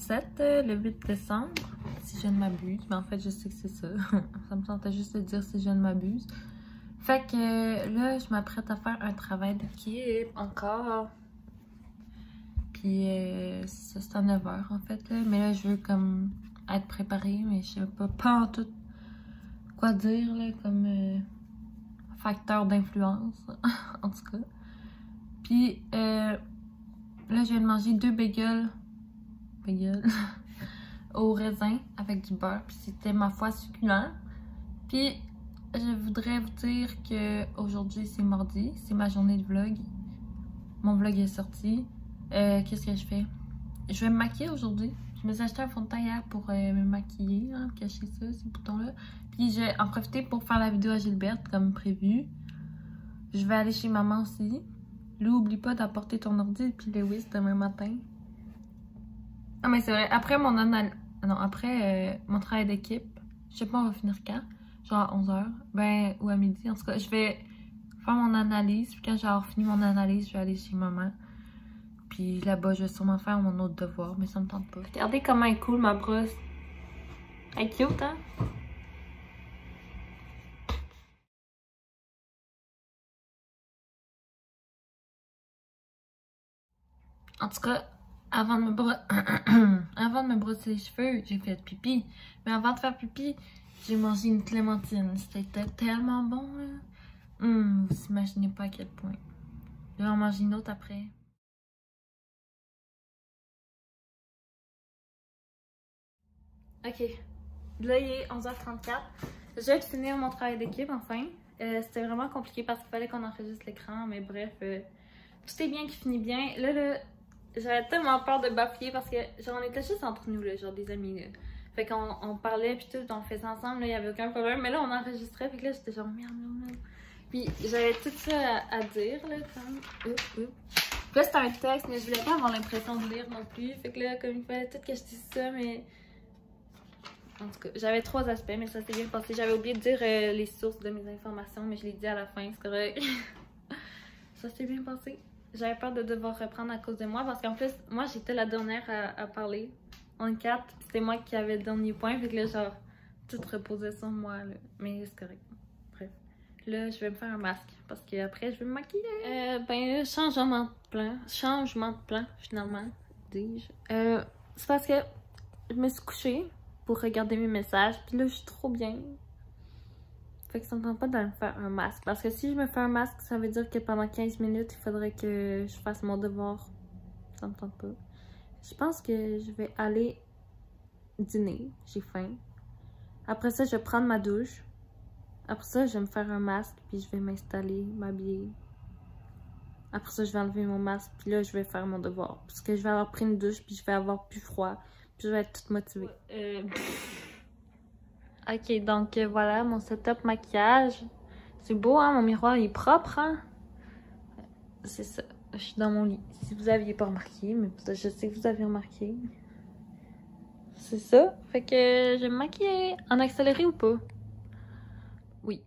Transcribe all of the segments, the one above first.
37, le 8 décembre, si je ne m'abuse. Mais en fait, je sais que c'est ça. Ça me tentait juste de dire si je ne m'abuse. Fait que là, je m'apprête à faire un travail d'équipe encore. Puis c'est à 9 h en fait. Là. Mais là, je veux comme être préparée, mais je sais pas en tout quoi dire là, comme facteur d'influence. En tout cas. Puis là, je viens de manger 2 bagels au raisin avec du beurre. Puis c'était ma foi succulent. Puis je voudrais vous dire que aujourd'hui c'est mardi, c'est ma journée de vlog. Mon vlog est sorti. Qu'est-ce que je fais? Je vais me maquiller aujourd'hui. Je me suis acheté un fond de teint hier pour me maquiller, hein, cacher ça, ces boutons-là. Puis je vais en profiter pour faire la vidéo à Gilberte comme prévu. Je vais aller chez maman aussi. Lou, oublie pas d'apporter ton ordi et puis Lewis demain matin. Ah mais c'est vrai, après mon mon travail d'équipe, je sais pas on va finir quand, genre à 11 h, ben ou à midi, en tout cas je vais faire mon analyse, puis quand j'aurai fini mon analyse, je vais aller chez maman. Puis là-bas, je vais sûrement faire mon autre devoir, mais ça me tente pas. Regardez comment elle est cool ma brosse. Elle est cute, hein? En tout cas, avant de me brosser les cheveux, j'ai fait pipi. Mais avant de faire pipi, j'ai mangé une clémentine. C'était tellement bon, là. Vous imaginez pas à quel point. Je vais en manger une autre après. Ok. Là, il est 11 h 34. Je vais finir mon travail d'équipe, enfin. C'était vraiment compliqué parce qu'il fallait qu'on enregistre l'écran, mais bref, tout est bien qui finit bien. Là, j'avais tellement peur de bafouiller parce que, genre, on était juste entre nous, là, genre des amis, là. Fait qu'on parlait, puis tout, on le faisait ensemble, là, il n'y avait aucun problème. Mais là, on enregistrait, puis là, j'étais genre, merde. Puis j'avais tout ça à dire, là, comme. Puis là, c'était un texte, mais je voulais pas avoir l'impression de lire non plus. Fait que là, comme il fallait tout que je dise ça, mais. En tout cas, j'avais 3 aspects, mais ça s'est bien passé. J'avais oublié de dire les sources de mes informations, mais je l'ai dit à la fin, c'est correct. Ça s'est bien passé. J'avais peur de devoir reprendre à cause de moi, parce qu'en plus, moi, j'étais la dernière à parler. En 4, c'était moi qui avais le dernier point, fait que là, genre, tout reposait sur moi, là. Mais c'est correct. Bref. Là, je vais me faire un masque, parce qu'après, je vais me maquiller. Ben, changement de plan, finalement, dis-je. C'est parce que je me suis couchée pour regarder mes messages, puis là, je suis trop bien. Fait que ça me tente pas de me faire un masque. Parce que si je me fais un masque, ça veut dire que pendant 15 minutes, il faudrait que je fasse mon devoir. Ça me tente pas. Je pense que je vais aller dîner. J'ai faim. Après ça, je vais prendre ma douche. Après ça, je vais me faire un masque, puis je vais m'installer, m'habiller. Après ça, je vais enlever mon masque, puis là, je vais faire mon devoir. Parce que je vais avoir pris une douche, puis je vais avoir plus froid. Puis je vais être toute motivée. Ok, donc voilà mon setup maquillage. C'est beau, hein? Mon miroir il est propre, hein? C'est ça. Je suis dans mon lit. Si vous aviez pas remarqué, mais je sais que vous avez remarqué. C'est ça. Fait que je vais me maquiller. En accéléré ou pas? Oui.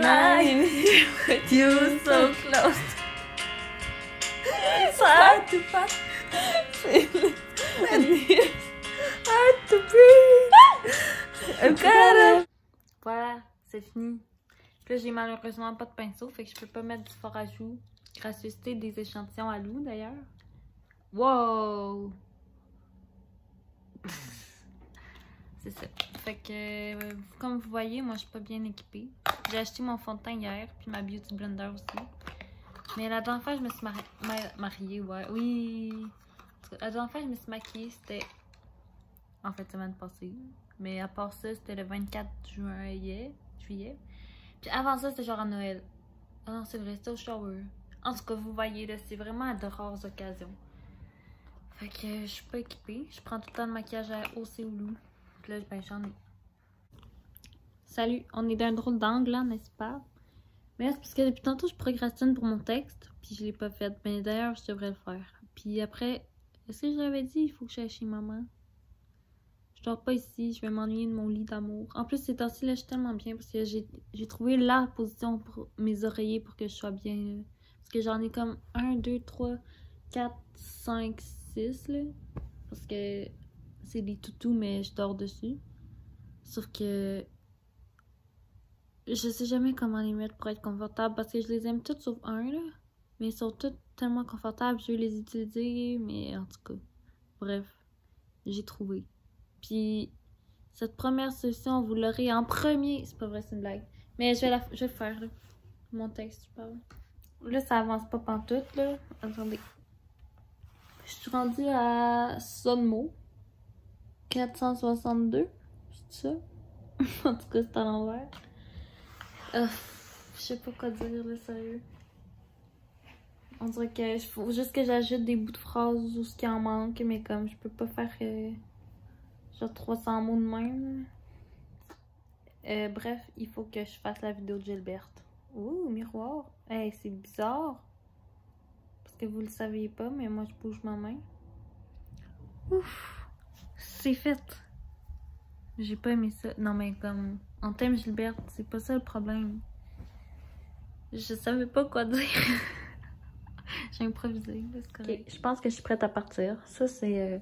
Lying here with you so close. It's hard to feel it. And it's hard to breathe. Voilà, c'est fini. Puis là, j'ai malheureusement pas de pinceau, fait que je peux pas mettre du fard à joues. Gracieuseté des échantillons à Lou, d'ailleurs. Wow! C'est ça. Fait que, comme vous voyez, moi, je suis pas bien équipée. J'ai acheté mon fond de teint hier, puis ma Beauty Blender aussi. Mais la dernière fois, je me suis mariée, ouais. Oui! La dernière fois, je me suis maquillée, c'était en fait semaine passée. Mais à part ça, c'était le 24 juillet. Puis avant ça, c'était genre à Noël. Ah non, c'est vrai, c'était au shower. En tout cas, vous voyez, là, c'est vraiment à de rares occasions. Fait que je suis pas équipée. Je prends tout le temps de maquillage à hausser au loup. Puis là, ben, j'en ai. Salut, on est d'un drôle d'angle, là, n'est-ce pas? Mais là, c'est parce que depuis tantôt, je procrastine pour mon texte. Puis je l'ai pas fait. Mais d'ailleurs, je devrais le faire. Puis après, est-ce que je l'avais dit? Il faut que j'aille chez maman. Je Je dors pas ici, je vais m'ennuyer de mon lit d'amour. En plus, ces temps-ci, là, je suis tellement bien parce que j'ai trouvé la position pour mes oreillers pour que je sois bien. Là. Parce que j'en ai comme 1, 2, 3, 4, 5, 6 là. Parce que c'est des toutous, mais je dors dessus. Sauf que je sais jamais comment les mettre pour être confortable parce que je les aime toutes sauf un, là. Mais ils sont toutes tellement confortables, je veux les utiliser, mais en tout cas. Bref, j'ai trouvé. Puis, cette première solution, vous l'aurez en premier. C'est pas vrai, c'est une blague. Mais je vais le faire, là. Mon texte, je parle. Là, ça avance pas pantoute, là. Attendez. Je suis rendue à Sonmo. 462. C'est ça? En tout cas, c'est à l'envers. Je sais pas quoi dire, là, sérieux. On dirait que faut juste que j'ajoute des bouts de phrases ou ce qui en manque, mais comme je peux pas faire genre 300 mots de même. Bref, il faut que je fasse la vidéo de Gilberte. Ouh, miroir. Hey, c'est bizarre. Parce que vous le saviez pas, mais moi je bouge ma main. Ouf, c'est fait. J'ai pas aimé ça. Non, mais comme en thème Gilberte, c'est pas ça le problème. Je savais pas quoi dire. J'ai improvisé, c'est correct. Okay, je pense que je suis prête à partir. Ça, c'est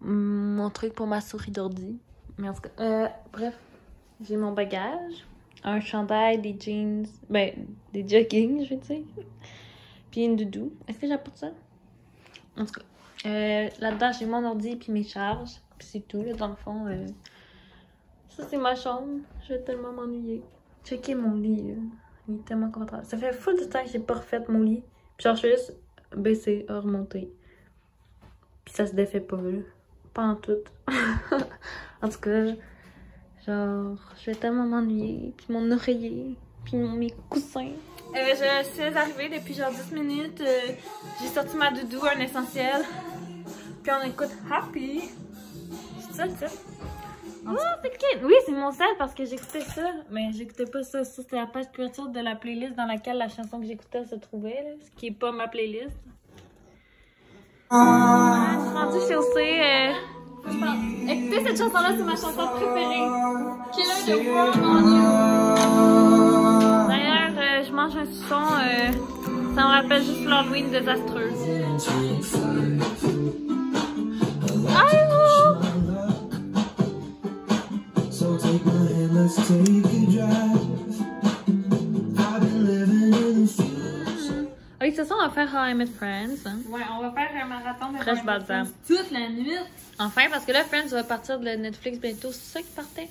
mon truc pour ma souris d'ordi. Mais en tout cas, bref, j'ai mon bagage, un chandail, des jeans, ben, des joggings, je vais dire, puis une doudou. Est-ce que j'apporte ça? En tout cas, là-dedans, j'ai mon ordi puis mes charges, puis c'est tout, là, dans le fond. Ça, c'est ma chambre. Je vais tellement m'ennuyer. Checkez mon lit, là. Il est tellement confortable. Ça fait full de temps que j'ai pas refait mon lit. Puis genre, je fais juste baisser, remonter. Puis ça se défait pas, là. Pas en tout. En tout cas, genre, je vais tellement m'ennuyer. Puis mon oreiller. Puis mes coussins. Je suis arrivée depuis genre 10 minutes. J'ai sorti ma doudou, un essentiel. Puis on écoute Happy. C'est ça, c'est ça. Oh, c'est cute! Oui, c'est mon sel parce que j'écoutais ça. Mais j'écoutais pas ça. Ça, c'était la page de couverture de la playlist dans laquelle la chanson que j'écoutais se trouvait. Là, ce qui est pas ma playlist. Je suis rendue chaussée. Écoutez, cette chanson-là, c'est ma chanson préférée. Killer the World on You. D'ailleurs, je mange un suçon. Ça me rappelle juste l'Halloween désastreux. Avec ce son, on va faire How I Met Friends. Hein? Ouais, on va faire un marathon de Fresh Balsam toute la nuit. Enfin, parce que là, Friends va partir de Netflix bientôt. C'est ça qui partait?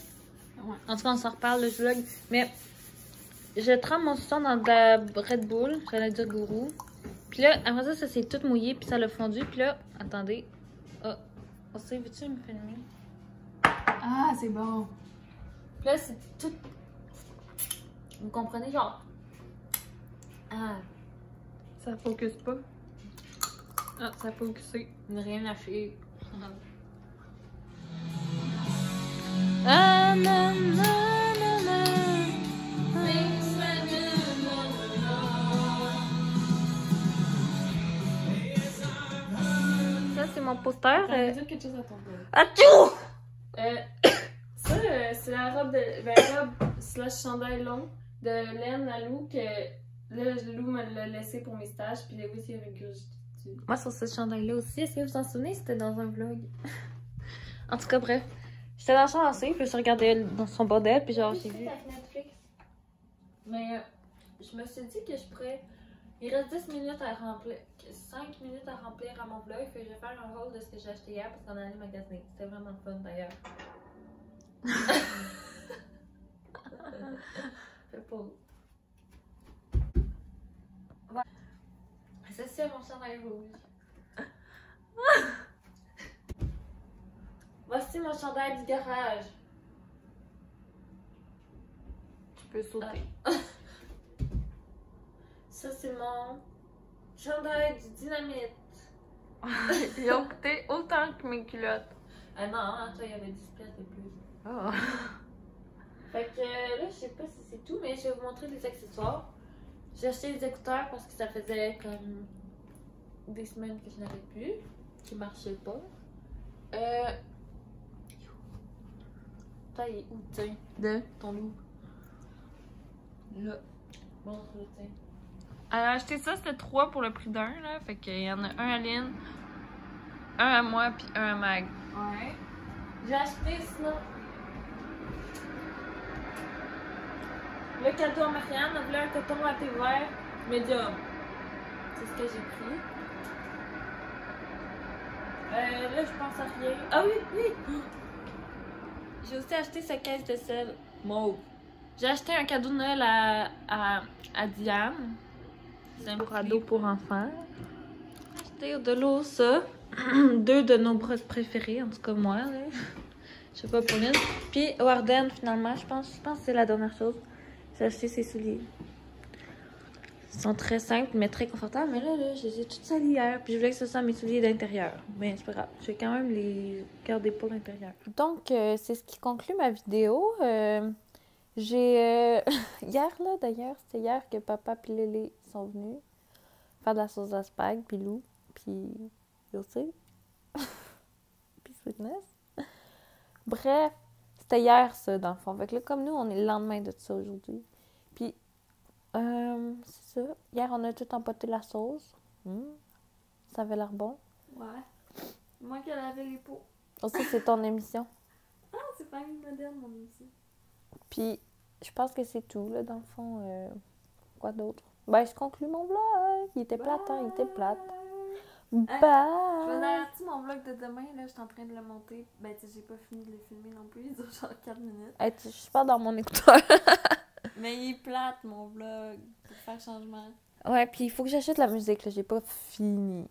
Ouais. En tout cas, on s'en reparle, le vlog. Mais je trempe mon son dans de la Red Bull. J'allais dire gourou. Puis là, après ça, ça s'est tout mouillé. Puis ça l'a fondu. Puis là, attendez. Oh, veux-tu me filmer? Ah, c'est bon. Puis là, c'est tout. Vous comprenez, genre. Ah. Ça focus pas. Ah, ça a focusé. Rien lâché. Ah, na, na, na, na. Ça, c'est mon poster. Ça veut dire quelque chose à ton dos. Achou! Ça, c'est la robe de. Ben, robe slash chandail long de laine à Lou que. Là, Lou me l'a laissé pour mes stages, puis Lewis, il a régurgité. Moi, sur ce chandail-là aussi, est-ce que vous vous en souvenez? C'était dans un vlog. En tout cas, bref. J'étais dans la chambre assez, puis je regardais dans son bordel, puis genre, j'ai vu. Netflix. Mais je me suis dit que je pourrais. Il reste 10 minutes à remplir. 5 minutes à remplir à mon vlog, fait que je vais faire un haul de ce que j'ai acheté hier parce qu'on est allé magasiner. C'était vraiment le fun d'ailleurs. Fais pause. C'est ça mon chandail rouge. Voici mon chandail du garage. Tu peux sauter. Ça c'est mon chandail du dynamite. Ils ont coûté autant que mes culottes. Ah non, toi il y avait 10 pièces de plus. Oh. Fait que là, je sais pas si c'est tout, mais je vais vous montrer des accessoires. J'ai acheté des écouteurs parce que ça faisait comme des semaines que je n'avais plus, qui marchaient pas. Toi, il est où, tiens? De? Ton loup. Là. Bon, tiens. Elle a acheté ça, c'était 3 pour le prix d'un, là. Fait qu'il y en a un à Lynn, un à moi, puis un à Mag. Ouais. J'ai acheté sinon. Le cadeau à Marianne, elle voulait un coton à thé vert médium. C'est ce que j'ai pris. Là, je pense à rien. Ah oui, oui! J'ai aussi acheté sa caisse de sel mauve. J'ai acheté un cadeau de Noël à Diane. C'est un cadeau pour enfants. J'ai acheté de l'eau, ça. 2 de nos brosses préférées, en tout cas moi. Là. Je sais pas pour Lynn. Puis Warden, finalement, je pense que c'est la dernière chose. J'ai acheté ses souliers. Ils sont très simples, mais très confortables. Mais là, je les ai toutes salis hier. Puis je voulais que ce soit mes souliers d'intérieur. Mais c'est pas grave. Je vais quand même les garder pour l'intérieur. Donc, c'est ce qui conclut ma vidéo. J'ai... hier, là, d'ailleurs, c'était hier que papa et Lélé sont venus faire de la sauce à spag, puis Lou, puis Yossé, puis Sweetness. Bref, c'était hier, ça, dans le fond. Fait que là, comme nous, on est le lendemain de tout ça aujourd'hui. Puis, c'est ça. Hier, on a tout empoté la sauce. Ça avait l'air bon. Ouais. Moi qui lavais les pots. Aussi, c'est ton émission. Ah, c'est pas une moderne, mon émission. Puis, je pense que c'est tout, là, dans le fond. Quoi d'autre? Ben, je conclue mon vlog. Il était plate, hein? Il était plate. Bye! Je vais arrêter mon vlog de demain, là, je suis en train de le monter. Ben, tu sais, j'ai pas fini de le filmer non plus, il dure genre 4 minutes. Hey, je suis pas dans mon écouteur. Mais il est plate, mon vlog, pour faire changement. Ouais, puis il faut que j'achète la musique, là. J'ai pas fini.